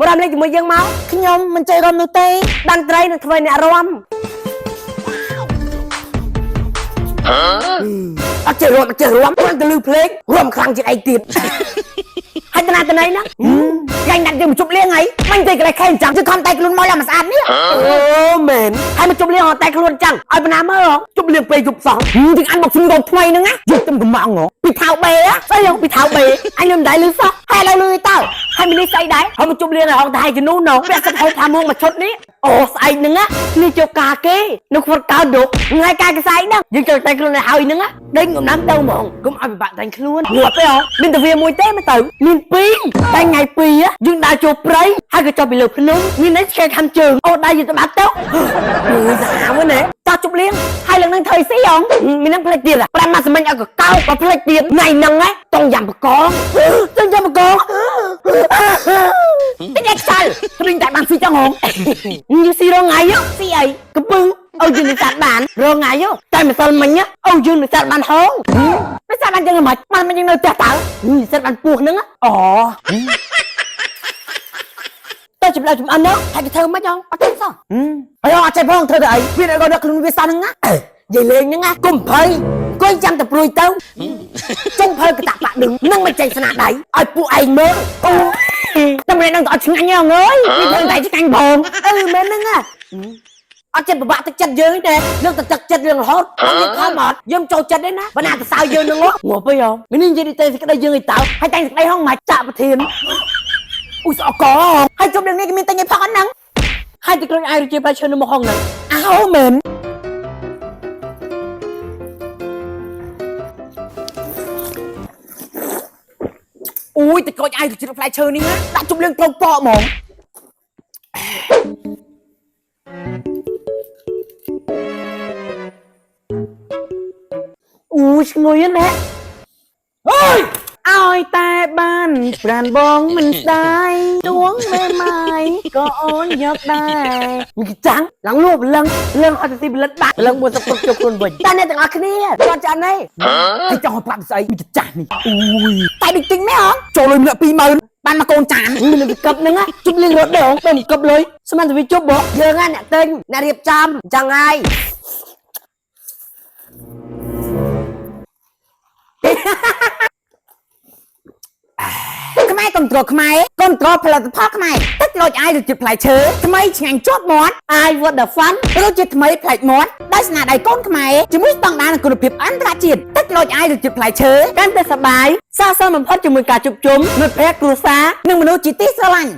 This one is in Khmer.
รำเล่นជាមួយយើងមកខ្ញុំមិនចេះរំនោះទេតន្ត្រីនឹងធ្វើអ្នករំអត់ចេះរំគ្រាន់តែលឺភ្លេងរំខ្លាំងជាងឯងទៀតហើយតាណាតាណៃណាយ៉ាងណាយើងមកជប់លៀងហើយមិនទេកន្លែងខែអញ្ចឹងគឺខំតែខ្លួនមកឡើងមិនស្អាតនេះអូមែនហើយមកជប់លៀងតែខ្លួនអញ្ចឹងឲ្យបណ្ណាមើលជប់លៀងពេលយប់សោះទាំងអានមកស្ងោថ្មីហ្នឹងណាយកទៅកំងពីថៅបេស្អីពីថៅបេអញនឹងមិនដែរលឺសោះហើយឡើយលឺទៅហើយមាននេះស្អីដែរហើយមកជប់លៀងរហងតែឲ្យជំនូននោះវាសិតហូបថាមួងមកឈុតនេះអូស្អែកហ្នឹងនេះជោកាគេនៅខ្វត់កោដុកថ្ងៃកាកសែងហ្នឹងយើងចូលតែខ្លួនឲ្យហើយហ្នឹងដេញកំណាំទៅហ្មងកុំឲ្យពិបាកតែខ្លួនងាប់ទេហ៎មានតែវាមួយទេមិនទៅមានពីរតែថ្ងៃពីរយើងដើរចូលព្រៃហើយក៏ចុះពីលើភ្នំមាននេះឆ្កែខាំជើងអូដៃយើងទៅបាត់ទៅមួយសាហាវណាតោះជប់លៀងហើយឡើងនឹងធ្វើស៊ីហងមាននឹងផ្លេចទៀតប្រាំមកសម្ញឲ្យកកោក៏ផ្លេចទៀតថ្ងៃហ្នឹងต้องយ៉ាំបកងទៅយ៉ាំបកងតែខ្សែព្រិញតែបានស៊ីចឹងហងយូស៊ីរងថ្ងៃស៊ីអីកំពឹងអូយើងនឹងសាត់បានរងថ្ងៃតែម្សិលមិញអូយើងនឹងសាត់បានហងមិនសាត់បានចឹងមិនបានមិនយើងនៅផ្ទះតើសាត់បានពោះហ្នឹងអូតែចំអិនហ្នឹងហើយគេធ្វើមិនហងអត់ទេសោះហើយអត់ចេះផងធ្វើទៅអីវាឲ្យដល់ខ្លួនវាសោះហ្នឹងនិយាយលេងហ្នឹងកុំភ័យគួយចាំតែព្រួយទៅចុងភើកតាក់បាក់ដឹងនឹងមិនចេញស្នាដៃឲ្យពួកឯងមើលអូតែមិនដឹងទៅអត់ឆ្ងាញ់ហងអើយវាតែឆ្ងាញ់បងមែនហ្នឹងអត់ចិត្តពិបាកទឹកចិត្តយើងទេលើកទឹកចិត្តរឿងរហូតយើងខំអត់យើងចូលចិត្តទេណាបើណាទៅសើយើងនឹងងាប់ពេកហងមាននិយាយទៅសេចក្តីយើងឲ្យតើហើយតែសេចក្តីហងមកចាក់ប្រធានអូស្អកហើយជុំរឿងនេះគេមានតែញ៉ៃផឹកអត់ហ្នឹងហើយទីក្រុងអាយរជាផ្លែឈើនៅមកហងហ្នឹងអោមែនអូយតែកូចអាយទៅជិះផ្លែឈើនេះណាដាក់ជុំលៀងត្រូវប៉ហ្មងអូយឈ្ងុយណាស់អើយឲ្យតែបានប្រានបងមិនស្ដាយទួងមេម៉ាយក៏អូនយកដែរមិនចាំងឡើងលួបលឹងអត់ទៅទីផលិតបាក់លឹងមួយទឹកជប់ខ្លួនវិញតែអ្នកទាំងអស់គ្នាគាត់ចាន់នេះហើយចង់ឲ្យប្រាប់ស្អីមិនចាស់នេះអូយតែតិចតិចមែនហ៎ចូលលុយម្នាក់ 20000 បានមកកូនចានមានវិកឹបហ្នឹងជប់លៀងរត់ដងទៅវិកឹបលុយស្មានតែវាជប់បងយើងអ្នកទិញអ្នករៀបចំចឹងហើយខ្មែរកំត្រខ្មែរកំត្រផលិតផលខ្មែរទឹកលុយអាយរសជាតិផ្លែឈើថ្មីឆ្ងាញ់ជាប់មាត់អាយ What the Fun រសជាតិថ្មីប្លែកមាត់ដោយស្នាដៃកូនខ្មែរជាមួយស្តង់ដារនិងគុណភាពអន្តរជាតិទឹកលុយអាយរសជាតិផ្លែឈើកាន់តែសប្បាយស័ក្តិសមបំផុតជាមួយការជួបជុំមិត្តភក្តិគ្រួសារនិងមនុស្សជាទីស្រឡាញ់